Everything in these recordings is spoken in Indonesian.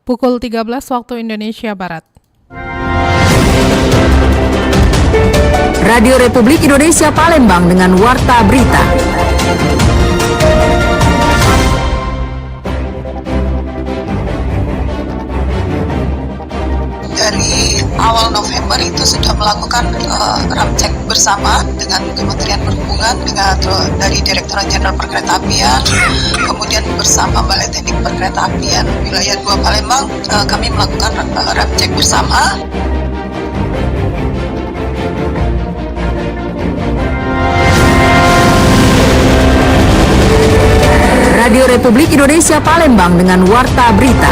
Pukul 13 waktu Indonesia Barat. Radio Republik Indonesia Palembang dengan Warta Berita. Dari awal November itu sudah melakukan ramcek bersama dengan Kementerian Perhubungan, dari Direktorat Jenderal Perkeretaapian, kemudian bersama Balai Teknik Perkeretaapian Wilayah 2 Palembang, kami melakukan ramcek bersama. Radio Republik Indonesia Palembang dengan Warta Berita.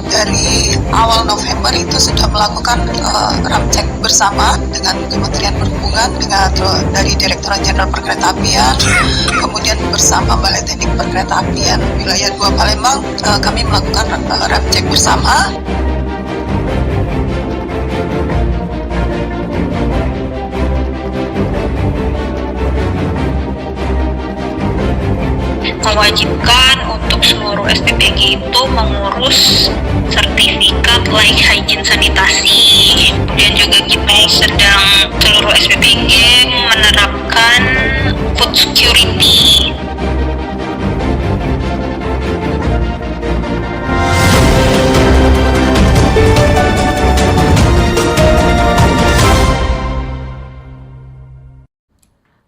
Dari awal November itu sudah melakukan ramcek bersama dengan Kementerian Perhubungan, dari Direktorat Jenderal Perkeretaapian, kemudian bersama Balai Teknik Perkeretaapian Wilayah 2 Palembang, kami melakukan ramcek bersama. Mewajibkan untuk seluruh SPPG itu mengurus sertifikat layak hygiene sanitasi. Kemudian juga kita sedang seluruh SPPG menerapkan food security.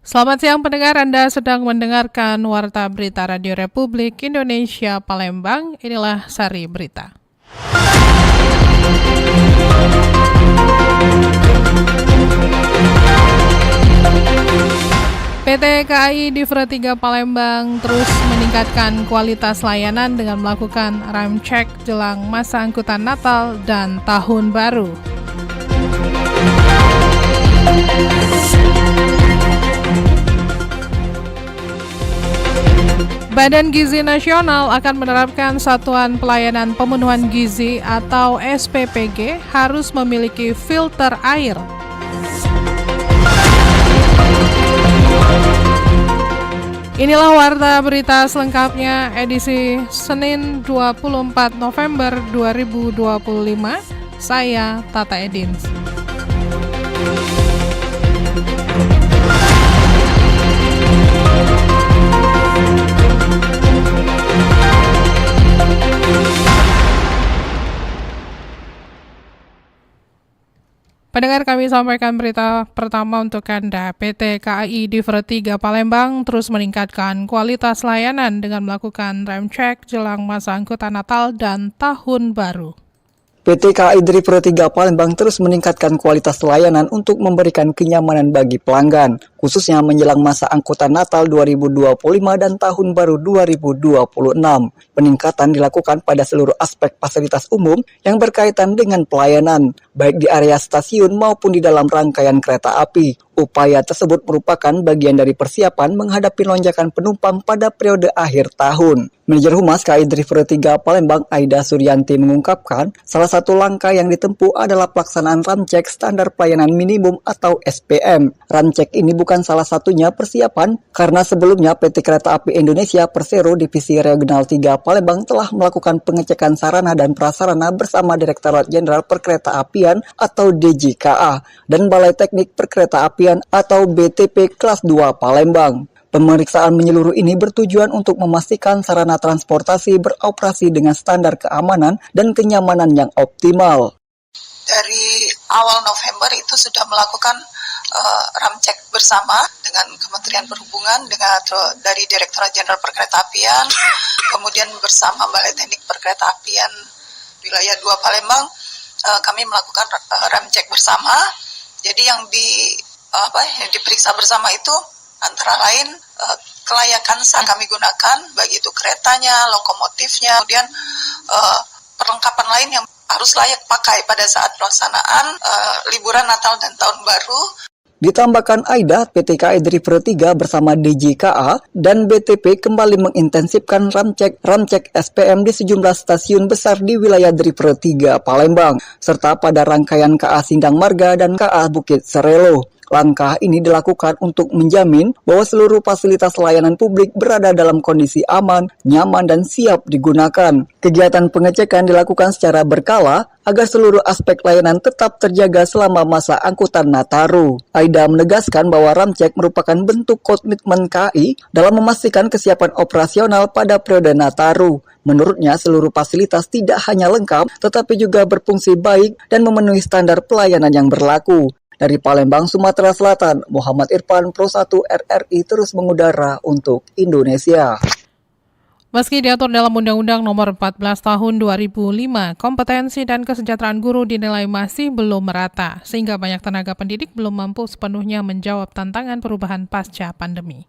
Selamat siang pendengar, Anda sedang mendengarkan Warta Berita Radio Republik Indonesia Palembang. Inilah Sari Berita. PT KAI Divre 3 Palembang terus meningkatkan kualitas layanan dengan melakukan ramcek jelang masa angkutan Natal dan Tahun Baru. Badan Gizi Nasional akan menerapkan Satuan Pelayanan Pemenuhan Gizi atau SPPG harus memiliki filter air. Inilah Warta Berita selengkapnya edisi Senin 24 November 2025. Saya Tata Edins. Pendengar, kami sampaikan berita pertama untuk Anda. PT KAI Divre 3 Palembang terus meningkatkan kualitas layanan dengan melakukan ramcek jelang masa angkutan Natal dan Tahun Baru. PT KAI Divre 3 Palembang terus meningkatkan kualitas layanan untuk memberikan kenyamanan bagi pelanggan, khususnya menjelang masa angkutan Natal 2025 dan Tahun Baru 2026. Peningkatan dilakukan pada seluruh aspek fasilitas umum yang berkaitan dengan pelayanan, baik di area stasiun maupun di dalam rangkaian kereta api. Upaya tersebut merupakan bagian dari persiapan menghadapi lonjakan penumpang pada periode akhir tahun. Manajer Humas KAI Divre 3 Palembang Aida Suryanti mengungkapkan, salah satu langkah yang ditempuh adalah pelaksanaan ramcek standar pelayanan minimum atau SPM. Ramcek ini bukan salah satunya persiapan, karena sebelumnya PT Kereta Api Indonesia Persero Divisi Regional 3 Palembang telah melakukan pengecekan sarana dan prasarana bersama Direktorat Jenderal Perkeretaapian atau DJKA dan Balai Teknik Perkeretaapian atau BTP kelas 2 Palembang. Pemeriksaan menyeluruh ini bertujuan untuk memastikan sarana transportasi beroperasi dengan standar keamanan dan kenyamanan yang optimal. Dari awal November itu sudah melakukan ramcek bersama dengan Kementerian Perhubungan, dari Direktorat Jenderal Perkeretaapian, kemudian bersama Balai Teknik Perkeretaapian Wilayah 2 Palembang, kami melakukan ramcek bersama. Jadi yang diperiksa bersama itu antara lain kelayakan saat kami gunakan, baik itu keretanya, lokomotifnya, kemudian perlengkapan lain yang harus layak pakai pada saat pelaksanaan liburan Natal dan Tahun Baru. Ditambahkan Aida, PT KAI Divre 3 bersama DJKA dan BTP kembali mengintensifkan ramcek SPM di sejumlah stasiun besar di wilayah Divre 3 Palembang, serta pada rangkaian KA Sindang Marga dan KA Bukit Serelo. Langkah ini dilakukan untuk menjamin bahwa seluruh fasilitas layanan publik berada dalam kondisi aman, nyaman, dan siap digunakan. Kegiatan pengecekan dilakukan secara berkala agar seluruh aspek layanan tetap terjaga selama masa angkutan Nataru. Aida menegaskan bahwa Ramcek merupakan bentuk komitmen KAI dalam memastikan kesiapan operasional pada periode Nataru. Menurutnya, seluruh fasilitas tidak hanya lengkap, tetapi juga berfungsi baik dan memenuhi standar pelayanan yang berlaku. Dari Palembang, Sumatera Selatan, Muhammad Irfan, Pro 1 RRI terus mengudara untuk Indonesia. Meski diatur dalam Undang-Undang Nomor 14 Tahun 2005, kompetensi dan kesejahteraan guru dinilai masih belum merata, sehingga banyak tenaga pendidik belum mampu sepenuhnya menjawab tantangan perubahan pasca pandemi.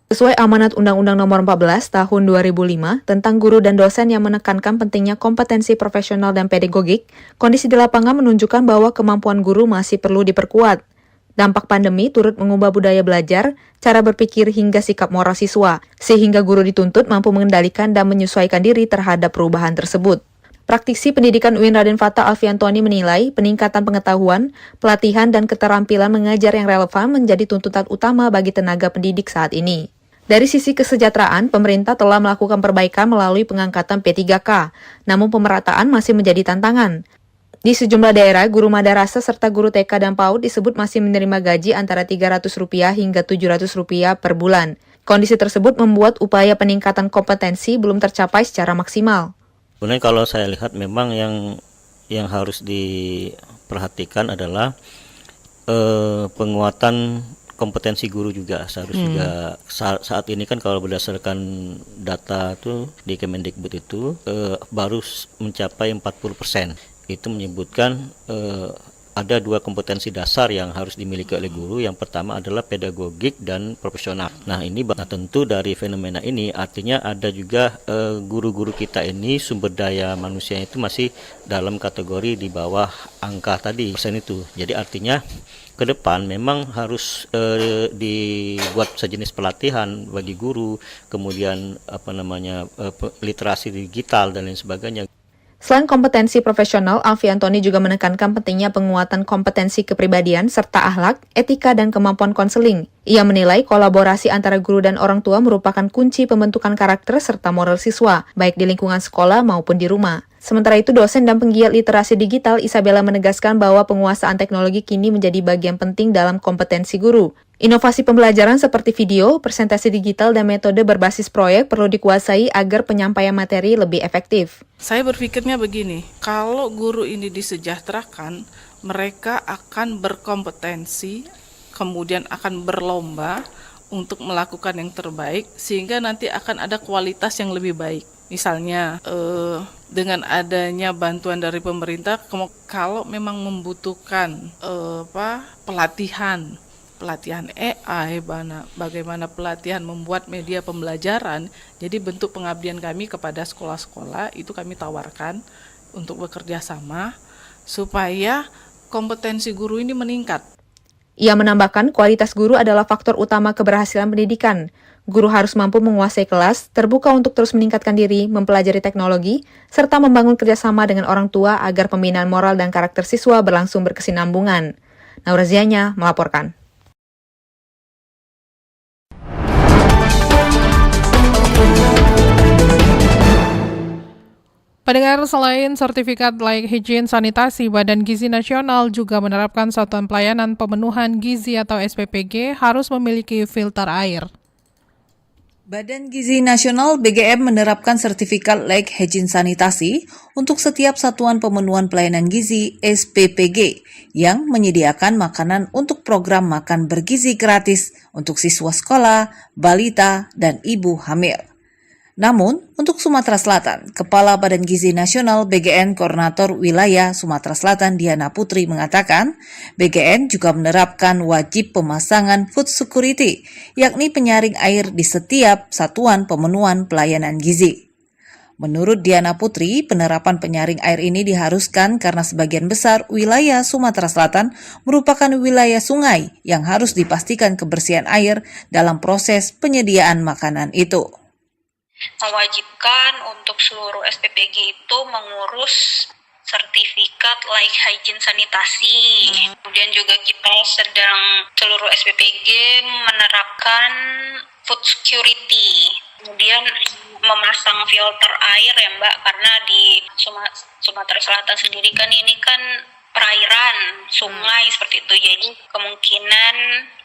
Sesuai amanat Undang-Undang Nomor 14 Tahun 2005 tentang guru dan dosen yang menekankan pentingnya kompetensi profesional dan pedagogik, kondisi di lapangan menunjukkan bahwa kemampuan guru masih perlu diperkuat. Dampak pandemi turut mengubah budaya belajar, cara berpikir hingga sikap moral siswa, sehingga guru dituntut mampu mengendalikan dan menyesuaikan diri terhadap perubahan tersebut. Praktisi pendidikan UIN Raden Fatah Alfiantoni menilai peningkatan pengetahuan, pelatihan, dan keterampilan mengajar yang relevan menjadi tuntutan utama bagi tenaga pendidik saat ini. Dari sisi kesejahteraan, pemerintah telah melakukan perbaikan melalui pengangkatan P3K, namun pemerataan masih menjadi tantangan. Di sejumlah daerah, guru madrasah serta guru TK dan PAUD disebut masih menerima gaji antara Rp300 hingga Rp700 per bulan. Kondisi tersebut membuat upaya peningkatan kompetensi belum tercapai secara maksimal. Sebenarnya kalau saya lihat memang yang harus diperhatikan adalah penguatan kompetensi guru juga seharusnya saat ini kan kalau berdasarkan data tuh di Kemendikbud itu baru mencapai 40%. Itu menyebutkan ada dua kompetensi dasar yang harus dimiliki oleh guru. Yang pertama adalah pedagogik dan profesional. Nah tentu dari fenomena ini artinya ada juga guru-guru kita ini sumber daya manusia itu masih dalam kategori di bawah angka tadi persen itu. Jadi artinya ke depan memang harus dibuat sejenis pelatihan bagi guru, kemudian literasi digital dan lain sebagainya. Selain kompetensi profesional, Alfiantoni juga menekankan pentingnya penguatan kompetensi kepribadian serta akhlak, etika, dan kemampuan konseling. Ia menilai kolaborasi antara guru dan orang tua merupakan kunci pembentukan karakter serta moral siswa, baik di lingkungan sekolah maupun di rumah. Sementara itu, dosen dan penggiat literasi digital Isabella menegaskan bahwa penguasaan teknologi kini menjadi bagian penting dalam kompetensi guru. Inovasi pembelajaran seperti video, presentasi digital, dan metode berbasis proyek perlu dikuasai agar penyampaian materi lebih efektif. Saya berpikirnya begini, kalau guru ini disejahterakan, mereka akan berkompetensi, kemudian akan berlomba untuk melakukan yang terbaik, sehingga nanti akan ada kualitas yang lebih baik. Misalnya, dengan adanya bantuan dari pemerintah, kalau memang membutuhkan pelatihan AI, bagaimana pelatihan membuat media pembelajaran, jadi bentuk pengabdian kami kepada sekolah-sekolah itu kami tawarkan untuk bekerja sama supaya kompetensi guru ini meningkat. Ia menambahkan kualitas guru adalah faktor utama keberhasilan pendidikan. Guru harus mampu menguasai kelas, terbuka untuk terus meningkatkan diri, mempelajari teknologi, serta membangun kerjasama dengan orang tua agar pembinaan moral dan karakter siswa berlangsung berkesinambungan. Naura Zianya melaporkan. Pendengar, selain sertifikat layak higien sanitasi, Badan Gizi Nasional juga menerapkan Satuan Pelayanan Pemenuhan Gizi atau SPPG harus memiliki filter air. Badan Gizi Nasional BGM menerapkan sertifikat layak higien sanitasi untuk setiap satuan pemenuhan pelayanan gizi SPPG yang menyediakan makanan untuk program makan bergizi gratis untuk siswa sekolah, balita, dan ibu hamil. Namun, untuk Sumatera Selatan, Kepala Badan Gizi Nasional BGN Koordinator Wilayah Sumatera Selatan Diana Putri mengatakan, BGN juga menerapkan wajib pemasangan food security, yakni penyaring air di setiap satuan pemenuhan pelayanan gizi. Menurut Diana Putri, penerapan penyaring air ini diharuskan karena sebagian besar wilayah Sumatera Selatan merupakan wilayah sungai yang harus dipastikan kebersihan air dalam proses penyediaan makanan itu. Mewajibkan untuk seluruh SPPG itu mengurus sertifikat like hygiene sanitasi. Kemudian juga kita sedang seluruh SPPG menerapkan food security. Kemudian memasang filter air ya Mbak, karena di Sumatera Selatan sendiri kan ini kan perairan, sungai seperti itu. Jadi kemungkinan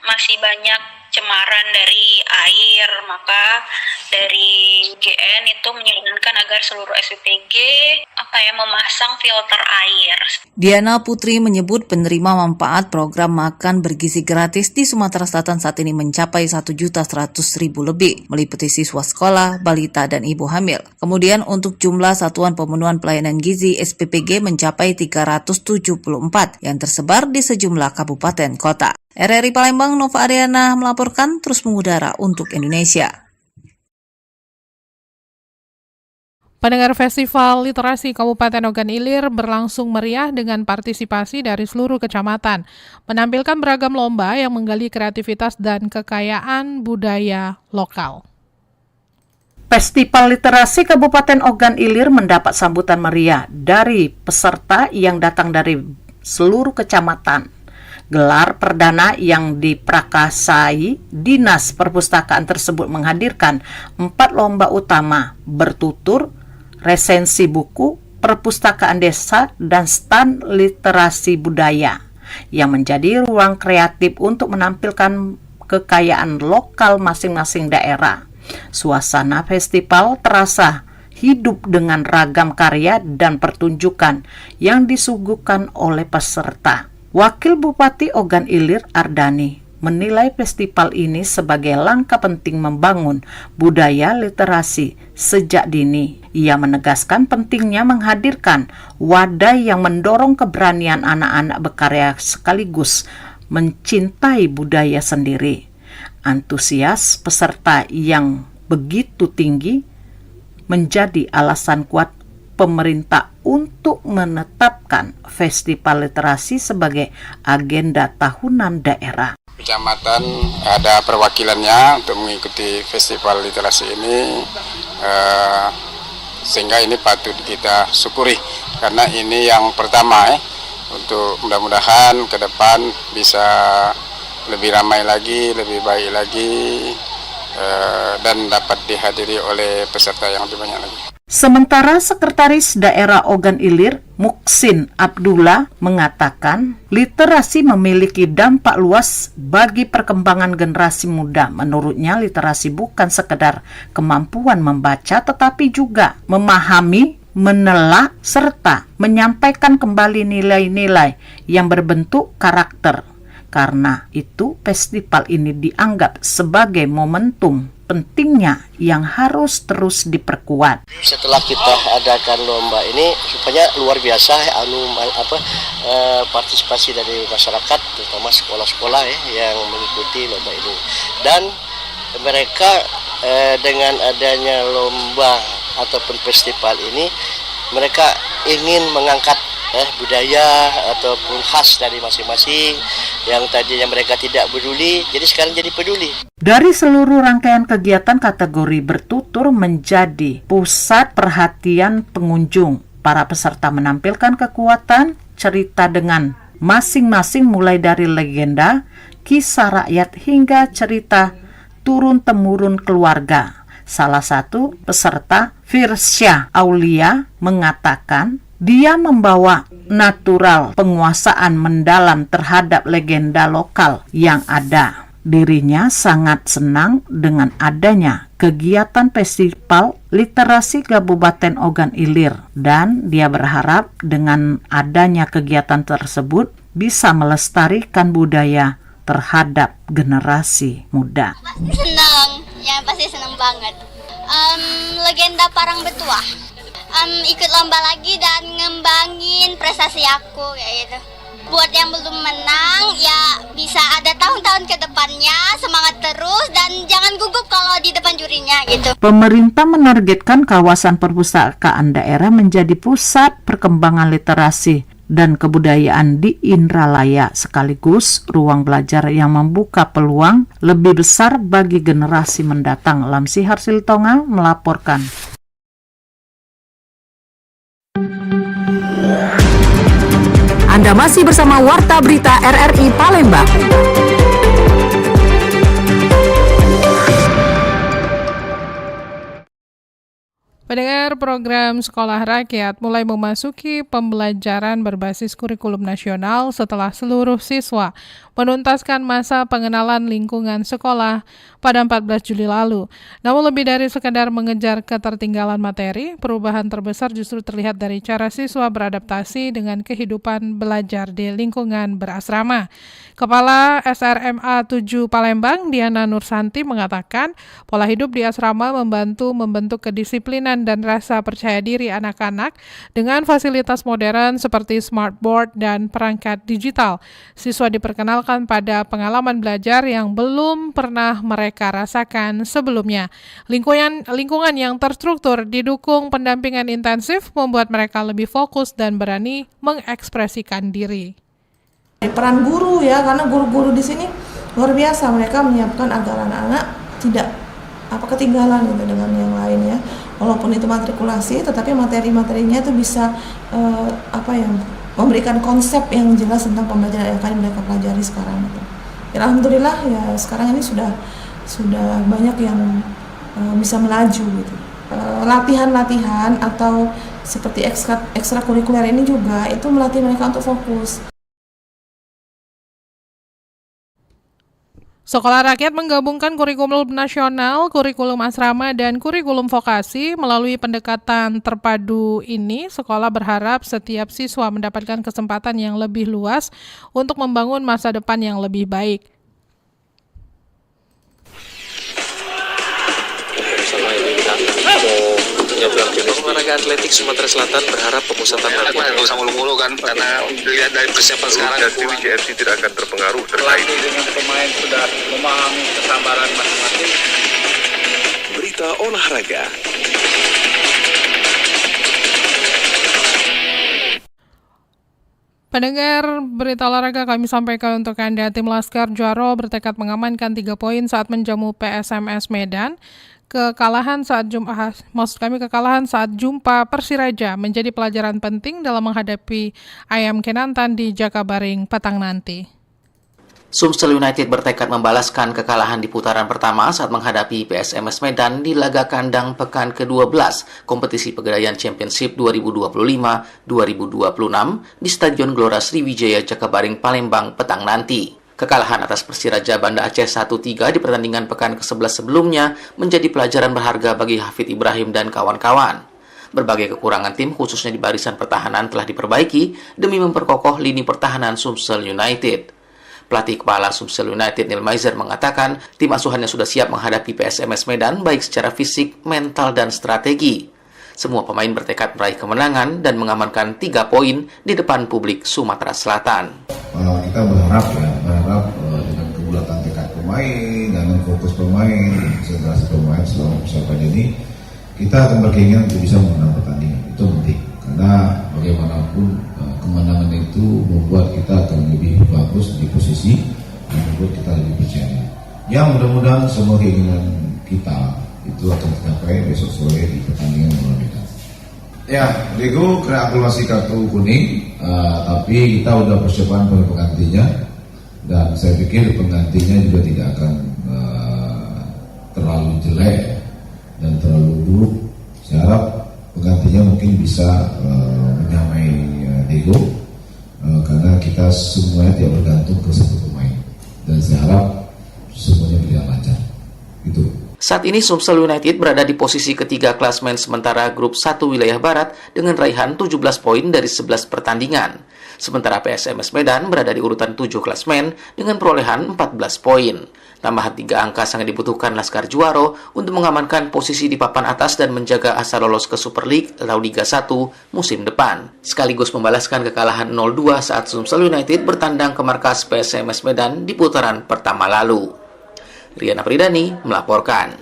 masih banyak cemaran dari air, maka dari GN itu menyarankan agar seluruh SPPG memasang filter air. Diana Putri menyebut penerima manfaat program makan bergizi gratis di Sumatera Selatan saat ini mencapai 1.100.000 lebih, meliputi siswa sekolah, balita, dan ibu hamil. Kemudian untuk jumlah satuan pemenuhan pelayanan gizi SPPG mencapai 374 yang tersebar di sejumlah kabupaten kota. RRI Palembang, Nova Ariana melaporkan, terus mengudara untuk Indonesia. Pendengar Festival Literasi Kabupaten Ogan Ilir berlangsung meriah dengan partisipasi dari seluruh kecamatan, menampilkan beragam lomba yang menggali kreativitas dan kekayaan budaya lokal. Festival Literasi Kabupaten Ogan Ilir mendapat sambutan meriah dari peserta yang datang dari seluruh kecamatan. Gelar perdana yang diprakasai Dinas Perpustakaan tersebut menghadirkan 4 lomba utama bertutur, resensi buku, perpustakaan desa, dan stand literasi budaya yang menjadi ruang kreatif untuk menampilkan kekayaan lokal masing-masing daerah. Suasana festival terasa hidup dengan ragam karya dan pertunjukan yang disuguhkan oleh peserta. Wakil Bupati Ogan Ilir Ardani menilai festival ini sebagai langkah penting membangun budaya literasi sejak dini. Ia menegaskan pentingnya menghadirkan wadah yang mendorong keberanian anak-anak berkarya sekaligus mencintai budaya sendiri. Antusias peserta yang begitu tinggi menjadi alasan kuat pemerintah untuk menetapkan Festival Literasi sebagai agenda tahunan daerah. Kecamatan ada perwakilannya untuk mengikuti Festival Literasi ini, sehingga ini patut kita syukuri karena ini yang pertama untuk mudah-mudahan ke depan bisa lebih ramai lagi, lebih baik lagi, dan dapat dihadiri oleh peserta yang lebih banyak lagi. Sementara Sekretaris Daerah Ogan Ilir, Muksin Abdullah, mengatakan literasi memiliki dampak luas bagi perkembangan generasi muda. Menurutnya, literasi bukan sekedar kemampuan membaca, tetapi juga memahami, menelaah, serta menyampaikan kembali nilai-nilai yang berbentuk karakter. Karena itu, festival ini dianggap sebagai momentum pentingnya yang harus terus diperkuat. Setelah kita adakan lomba ini, supaya luar biasa partisipasi dari masyarakat, terutama sekolah-sekolah yang mengikuti lomba ini. Dan mereka dengan adanya lomba ataupun festival ini, mereka ingin mengangkat budaya ataupun khas dari masing-masing yang tadinya mereka tidak peduli, jadi sekarang jadi peduli. Dari seluruh rangkaian kegiatan, kategori bertutur menjadi pusat perhatian pengunjung. Para peserta menampilkan kekuatan cerita dengan masing-masing, mulai dari legenda, kisah rakyat hingga cerita turun-temurun keluarga. Salah satu peserta, Firsya Aulia, mengatakan dia membawa natural penguasaan mendalam terhadap legenda lokal yang ada. Dirinya sangat senang dengan adanya kegiatan Festival Literasi Kabupaten Ogan Ilir, dan dia berharap dengan adanya kegiatan tersebut bisa melestarikan budaya terhadap generasi muda. Pasti senang banget. Legenda Parang Betuah. Ikut lomba lagi dan ngembangin prestasi aku kayak gitu. Buat yang belum menang ya bisa ada tahun-tahun ke depannya, semangat terus dan jangan gugup kalau di depan jurinya gitu. Pemerintah menargetkan kawasan perpustakaan daerah menjadi pusat perkembangan literasi dan kebudayaan di Indralaya, sekaligus ruang belajar yang membuka peluang lebih besar bagi generasi mendatang. Lamsi Harsiltonga melaporkan. Anda masih bersama Warta Berita RRI Palembang. Pendengar, program Sekolah Rakyat mulai memasuki pembelajaran berbasis kurikulum nasional setelah seluruh siswa menuntaskan masa pengenalan lingkungan sekolah pada 14 Juli lalu. Namun lebih dari sekadar mengejar ketertinggalan materi, perubahan terbesar justru terlihat dari cara siswa beradaptasi dengan kehidupan belajar di lingkungan berasrama. Kepala SRMA 7 Palembang, Diana Nursanti, mengatakan pola hidup di asrama membantu membentuk kedisiplinan dan rasa percaya diri anak-anak dengan fasilitas modern seperti smartboard dan perangkat digital. Siswa diperkenalkan pada pengalaman belajar yang belum pernah mereka rasakan sebelumnya. Lingkungan yang terstruktur didukung pendampingan intensif membuat mereka lebih fokus dan berani mengekspresikan diri. Peran guru ya, karena guru-guru di sini luar biasa, mereka menyiapkan agar anak-anak tidak ketinggalan gitu dengan yang lain ya. Walaupun itu matrikulasi, tetapi materi-materinya itu bisa memberikan konsep yang jelas tentang pembelajaran yang akan mereka pelajari sekarang. Gitu. Ya, alhamdulillah ya sekarang ini sudah banyak yang bisa melaju gitu. Latihan-latihan atau seperti ekstrakurikuler ini juga itu melatih mereka untuk fokus. Sekolah Rakyat menggabungkan kurikulum nasional, kurikulum asrama, dan kurikulum vokasi. Melalui pendekatan terpadu ini, sekolah berharap setiap siswa mendapatkan kesempatan yang lebih luas untuk membangun masa depan yang lebih baik. Olahraga atletik Sumatera Selatan berharap pemusatan latihan nggak usah mulu-mulu kan, karena dilihat dari persiapan sekarang JRC tidak akan terpengaruh terkait dengan pemain sudah memahami kesabaran masing-masing. Berita olahraga. Pendengar, berita olahraga kami sampaikan untuk Anda. Tim Laskar Jaro bertekad mengamankan 3 poin saat menjamu PSMS Medan. Kekalahan saat jumpa Persiraja menjadi pelajaran penting dalam menghadapi Ayam Kenantan di Jakabaring petang nanti. Sumsel United bertekad membalaskan kekalahan di putaran pertama saat menghadapi PSMS Medan di laga kandang pekan ke-12 kompetisi Pegadaian Championship 2025-2026 di Stadion Gelora Sriwijaya Jakabaring Palembang petang nanti. Kekalahan atas Persiraja Banda Aceh 1-3 di pertandingan pekan ke-11 sebelumnya menjadi pelajaran berharga bagi Hafid Ibrahim dan kawan-kawan. Berbagai kekurangan tim, khususnya di barisan pertahanan, telah diperbaiki demi memperkokoh lini pertahanan Sumsel United. Pelatih kepala Sumsel United, Neil Maizer, mengatakan tim asuhannya sudah siap menghadapi PSMS Medan baik secara fisik, mental, dan strategi. Semua pemain bertekad meraih kemenangan dan mengamankan 3 poin di depan publik Sumatera Selatan. Kita berharap dengan kebulatan tekad pemain, dengan fokus pemain, konsentrasi pemain selama persiapan ini, kita akan berkeinginan untuk bisa menang pertandingan. Itu penting, karena bagaimanapun kemenangan itu membuat kita akan lebih bagus di posisi dan membuat kita lebih percaya. Ya, mudah-mudahan semua keinginan kita itu akan tercapai besok sore di pertandingan melawan Medan. Ya, Diego kena akumulasi kartu kuning, tapi kita udah persiapan penggantinya, dan saya pikir penggantinya juga tidak akan terlalu jelek dan terlalu buruk. Saya harap penggantinya mungkin bisa menyamai Diego, karena kita semuanya tidak bergantung ke satu pemain, dan saya harap semuanya berjalan lancar. Itu. Saat ini Sumsel United berada di posisi ketiga klasmen sementara grup 1 wilayah barat dengan raihan 17 poin dari 11 pertandingan. Sementara PSMS Medan berada di urutan 7 klasmen dengan perolehan 14 poin. Tambahan 3 angka sangat dibutuhkan Laskar Juaro untuk mengamankan posisi di papan atas dan menjaga asa lolos ke Super League atau Liga 1 musim depan. Sekaligus membalaskan kekalahan 0-2 saat Sumsel United bertandang ke markas PSMS Medan di putaran pertama lalu. Riana Pridani melaporkan.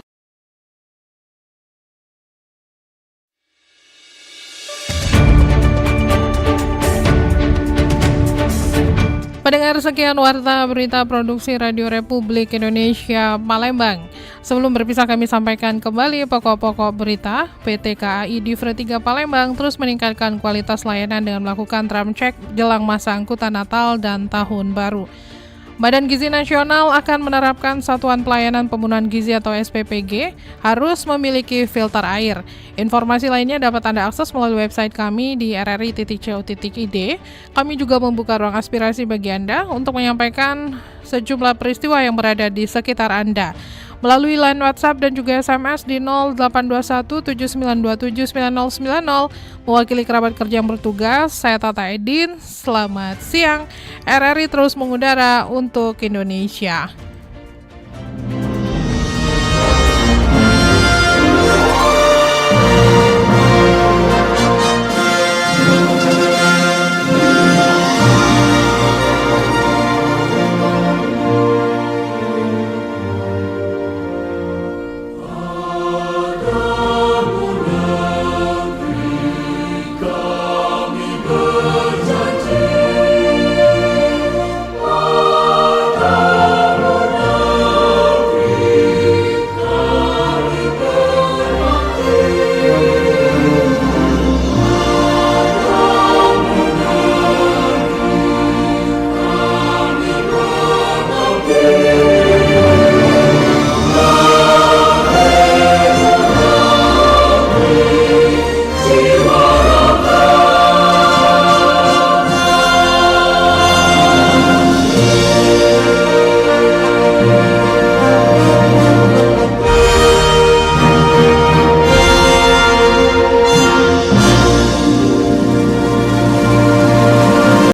Pendengar, Pendengar, sekian warta berita produksi Radio Republik Indonesia Palembang. Sebelum berpisah kami sampaikan kembali pokok-pokok berita. PT KAI Divre 3 Palembang terus meningkatkan kualitas layanan dengan melakukan RAM check jelang masa angkutan Natal dan Tahun Baru. Badan Gizi Nasional akan menerapkan Satuan Pelayanan Pembunuhan Gizi atau SPPG harus memiliki filter air. Informasi lainnya dapat Anda akses melalui website kami di rri.co.id. Kami juga membuka ruang aspirasi bagi Anda untuk menyampaikan sejumlah peristiwa yang berada di sekitar Anda melalui line WhatsApp dan juga SMS di 082179279090. Mewakili kerabat kerja yang bertugas, saya Tata Edin. Selamat siang. RRI terus mengudara untuk Indonesia.